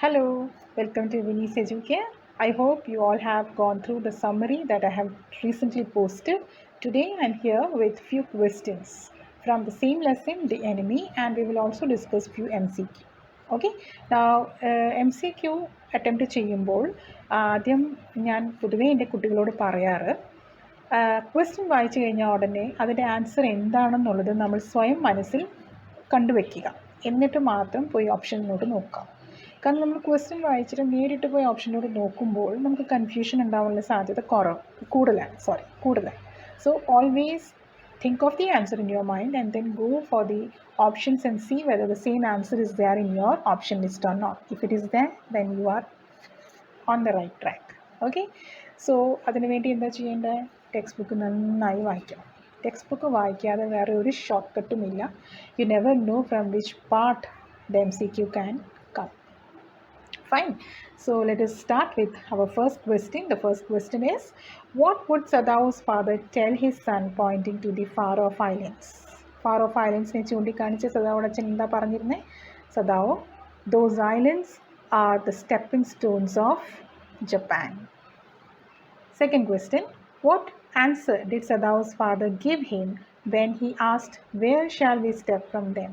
Hello, welcome to Vinny's Educare. I hope you all have gone through the summary that I have recently posted. Today I'm here with few questions from the same lesson, The Enemy, and we will also discuss few MCQ. Okay, now MCQ attempt ചെയ്യുമ്പോൾ ആദ്യം ഞാൻ പൊതുവേ എൻ്റെ കുട്ടികളോട് പറയാറ് question വായിച്ചു കഴിഞ്ഞാൽ ഉടനെ അതിൻ്റെ ആൻസർ എന്താണെന്നുള്ളത് നമ്മൾ സ്വയം മനസ്സിൽ കണ്ടുവെക്കുക എന്നിട്ട് മാത്രം പോയി ഓപ്ഷനിലോട്ട് നോക്കാം കാരണം നമ്മൾ ക്വസ്റ്റ്യൻ വായിച്ചിട്ട് നേരിട്ട് പോയി ഓപ്ഷനിലോട്ട് നോക്കുമ്പോൾ നമുക്ക് കൺഫ്യൂഷൻ ഉണ്ടാവാനുള്ള സാധ്യത കൂടുതലാണ് so always think of the answer in your mind and then go for the options and see whether the same answer is there in your option list or not. If it is there, then you are on the right track. Okay, so അതിനു വേണ്ടി എന്താ ചെയ്യേണ്ടത്? Text book നന്നായി വായിക്കണം. Text book വായിക്കാതെ വേറെ ഒരു short കട്ടുമില്ല. You never know from which part the MCQ can come. Fine. So let us start with our first question. The first question is, what would Sadao's father tell his son pointing to the far off islands? Far off islands ne ചൂണ്ടിക്കാണിച്ച് സദാവോട് അച്ഛൻ എന്താ പറഞ്ഞിരുന്നേ? സദാവോ, those islands are the stepping stones of Japan. Second question, what answer did Sadao's father give him when he asked, where shall we step from them?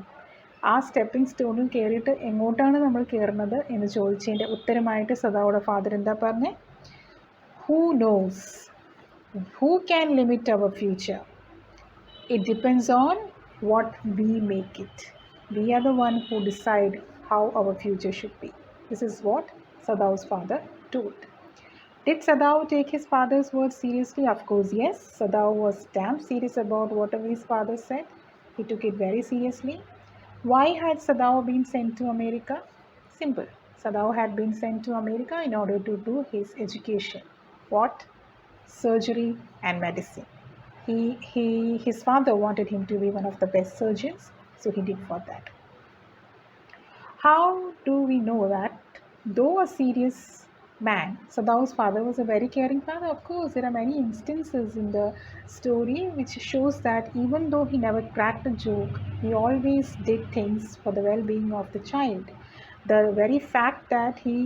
ആ stepping സ്റ്റോണിൽ കയറിയിട്ട് എങ്ങോട്ടാണ് നമ്മൾ കയറുന്നത് എന്ന് ചോദിച്ചതിൻ്റെ ഉത്തരമായിട്ട് സദാവുടെ father എന്താ പറഞ്ഞേ? Who knows, who can limit our future? It depends on what we make it. We are the one who decide how our future should be. This is what സദാവു's father told. Did Sadao take his father's words seriously? Of course, yes. Sadao was damn serious about whatever his father said. He took it very seriously. Why had Sadao been sent to America? Simple. Sadao had been sent to America in order to do his education. What? Surgery and medicine. His father wanted him to be one of the best surgeons, so he did for that. How do we know that? Though a serious man, Sadao's father was a very caring father. Of course, there are many instances in the story which shows that even though he never cracked a joke, he always did things for the well-being of the child. The very fact that he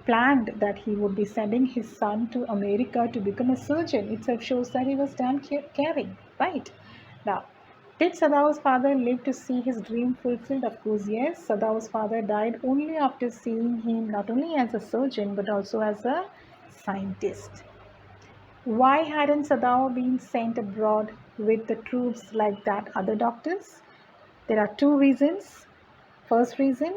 planned that he would be sending his son to America to become a surgeon itself shows that he was damn caring, right? Now, did Sadao's father live to see his dream fulfilled? Of course, yes. Sadao's father died only after seeing him not only as a surgeon but also as a scientist. Why hadn't Sadao been sent abroad with the troops like that other doctors? There are two reasons. First reason,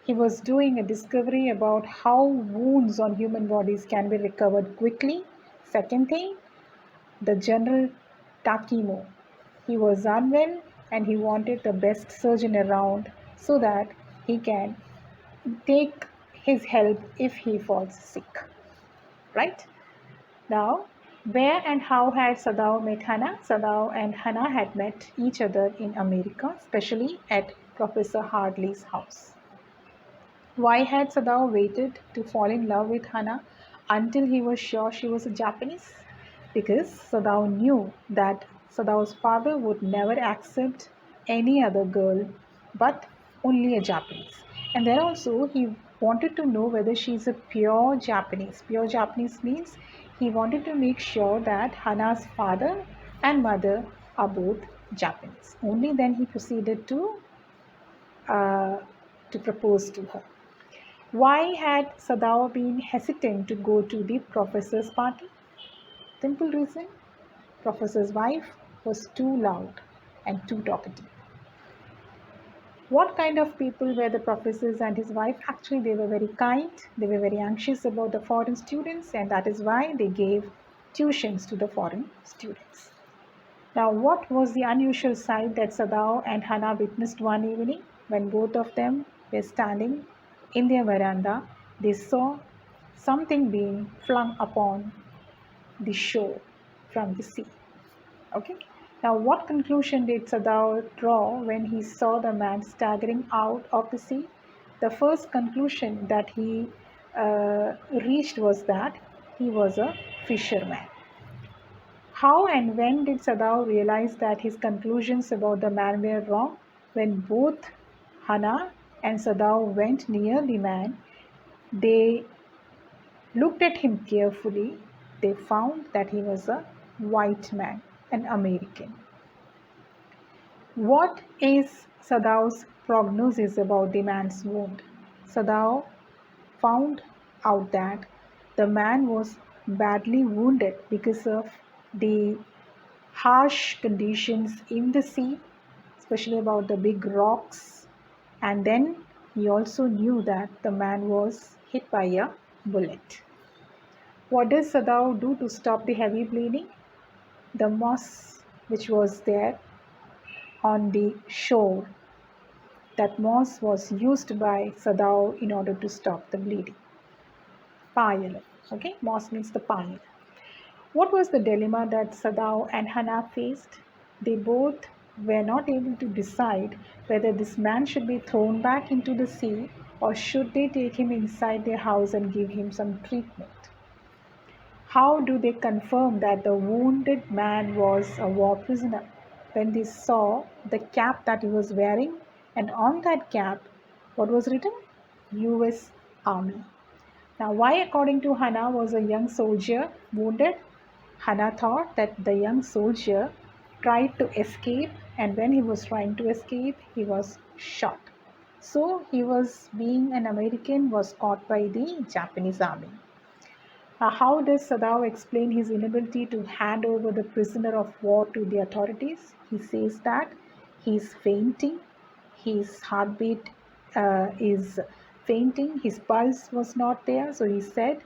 he was doing a discovery about how wounds on human bodies can be recovered quickly. Second thing, the General Takimo, he was unwell and he wanted the best surgeon around so that he can take his help if he falls sick. Right? Now, where and how had Sadao met Hannah? Sadao and Hannah had met each other in America, especially at Professor Hardley's house. Why had Sadao waited to fall in love with Hannah until he was sure she was a Japanese? Because Sadao knew that Sadao's father would never accept any other girl but only a Japanese. And then also he wanted to know whether she is a pure Japanese. Pure Japanese means he wanted to make sure that Hannah's father and mother are both Japanese. Only then he proceeded to propose to her. Why had Sadao been hesitant to go to the professor's party? Simple reason. Professor's wife was too loud and too talkative. What kind of people were the professors and his wife? Actually, they were very kind. They were very anxious about the foreign students, and that is why they gave tuitions to the foreign students. Now, what was the unusual sight that Sadao and Hannah witnessed one evening? When both of them were standing in their veranda, they saw something being flung upon the shore from the sea. Okay. Now, what conclusion did Sadao draw when he saw the man staggering out of the sea? The first conclusion that he reached was that he was a fisherman. How and when did Sadao realize that his conclusions about the man were wrong? When both Hannah and Sadao went near the man They looked at him carefully. They found that he was a white man, an American. What is Sadau's prognosis about the man's wound? Sadao found out that the man was badly wounded because of the harsh conditions in the sea, especially about the big rocks. And then he also knew that the man was hit by a bullet. What does Sadao do to stop the heavy bleeding? The moss which was there on the shore, that moss was used by Sadao in order to stop the bleeding. Payal. Okay, moss means the payal. What was the dilemma that Sadao and Hana faced? They both were not able to decide whether this man should be thrown back into the sea or should they take him inside their house and give him some treatment. How do they confirm that the wounded man was a war prisoner? When they saw the cap that he was wearing, and on that cap, what was written? US Army. Now, why, according to Hana, was a young soldier wounded? Hana thought that the young soldier tried to escape, and when he was trying to escape, he was shot. So, he was, being an American, was caught by the Japanese army. How does Sadao explain his inability to hand over the prisoner of war to the authorities? He says that he is fainting, his heartbeat is fainting, his pulse was not there. So he said,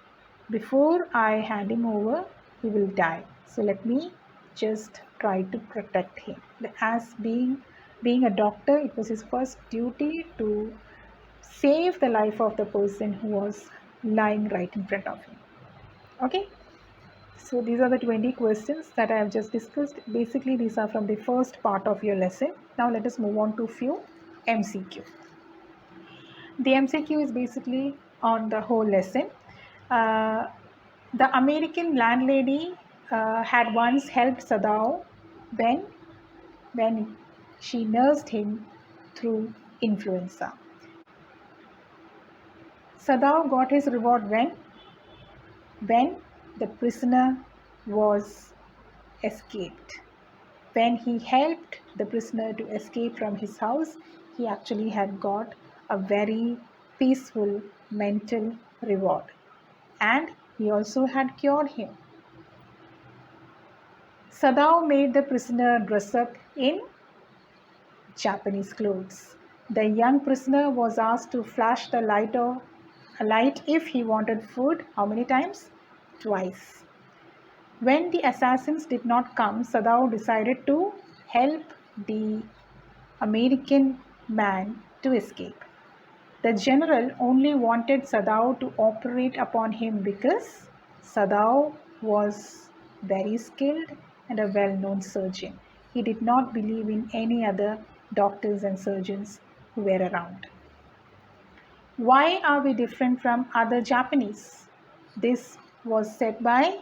before I hand him over, he will die. So let me just try to protect him. As being a doctor, it was his first duty to save the life of the person who was lying right in front of him. Okay, so these are the 20 questions that I have just discussed. Basically, these are from the first part of your lesson. Now let us move on to few MCQ. The MCQ is basically on the whole lesson. Uh, the American landlady had once helped Sadao when she nursed him through influenza. Sadao got his reward when the prisoner was escaped. When he helped the prisoner to escape from his house, he actually had got a very peaceful mental reward. And he also had cured him. Sadao made the prisoner dress up in Japanese clothes. The young prisoner was asked to flash the light if he wanted food. How many times? Twice. When the assassins did not come, Sadao decided to help the American man to escape. The general only wanted Sadao to operate upon him because Sadao was very skilled and a well-known surgeon. He did not believe in any other doctors and surgeons who were around. Why are we different from other Japanese? This was said by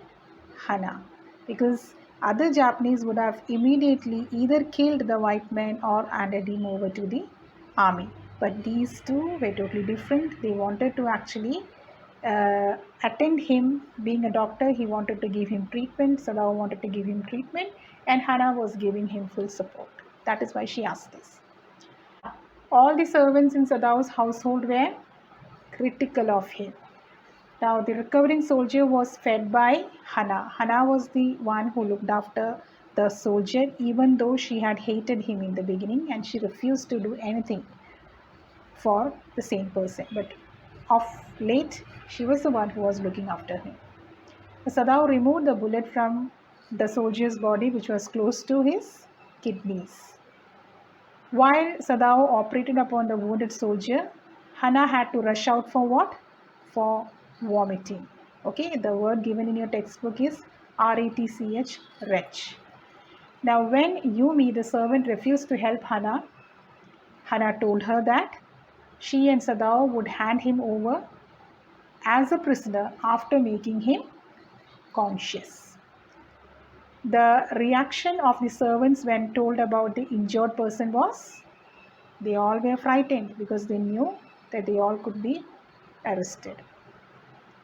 Hana, because other Japanese would have immediately either killed the white man or handed him over to the army. But these two were totally different. They wanted to actually attend him. Being a doctor, he wanted to give him treatment. Sadao wanted to give him treatment, and Hana was giving him full support. That is why she asked this. All the servants in Sadao's household were critical of him. Now, the recovering soldier was fed by Hana. Hana was the one who looked after the soldier, even though she had hated him in the beginning and she refused to do anything for the same person. But of late, she was the one who was looking after him. Sadao removed the bullet from the soldier's body, which was close to his kidneys. While Sadao operated upon the wounded soldier, Hana had to rush out for what? For vomiting. Okay, the word given in your textbook is RATCH, retch. Now, when Yumi, the servant, refused to help Hana, Hana told her that she and Sadao would hand him over as a prisoner after making him conscious. The reaction of the servants when told about the injured person was, they all were frightened because they knew that they all could be arrested.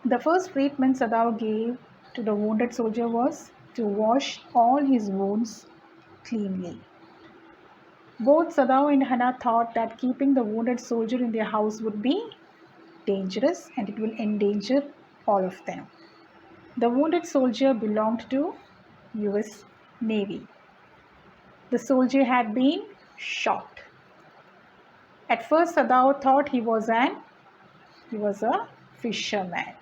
The first treatment Sadao gave to the wounded soldier was to wash all his wounds cleanly. Both Sadao and Hana thought that keeping the wounded soldier in their house would be dangerous and it will endanger all of them. The wounded soldier belonged to US Navy. The soldier had been shot. At first Sadao thought he was a fisherman.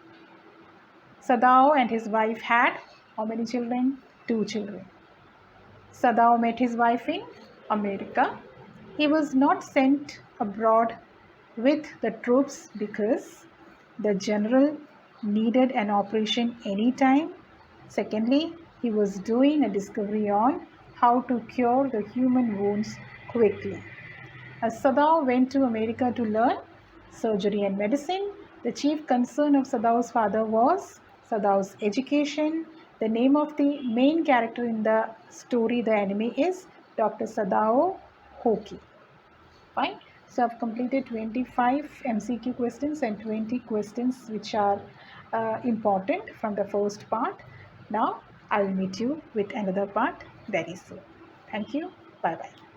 Sadao and his wife had how many children? 2 children. Sadao met his wife in America. He was not sent abroad with the troops because the general needed an operation anytime. Secondly, he was doing a discovery on how to cure the human wounds quickly. As Sadao went to America to learn surgery and medicine, the chief concern of Sadao's father was Sadao's education. The name of the main character in the story, The Enemy, is Dr. Sadao Hoki. Fine. So I've completed 25 MCQ questions and 20 questions which are important from the first part. Now I'll meet you with another part very soon. Thank you. Bye bye.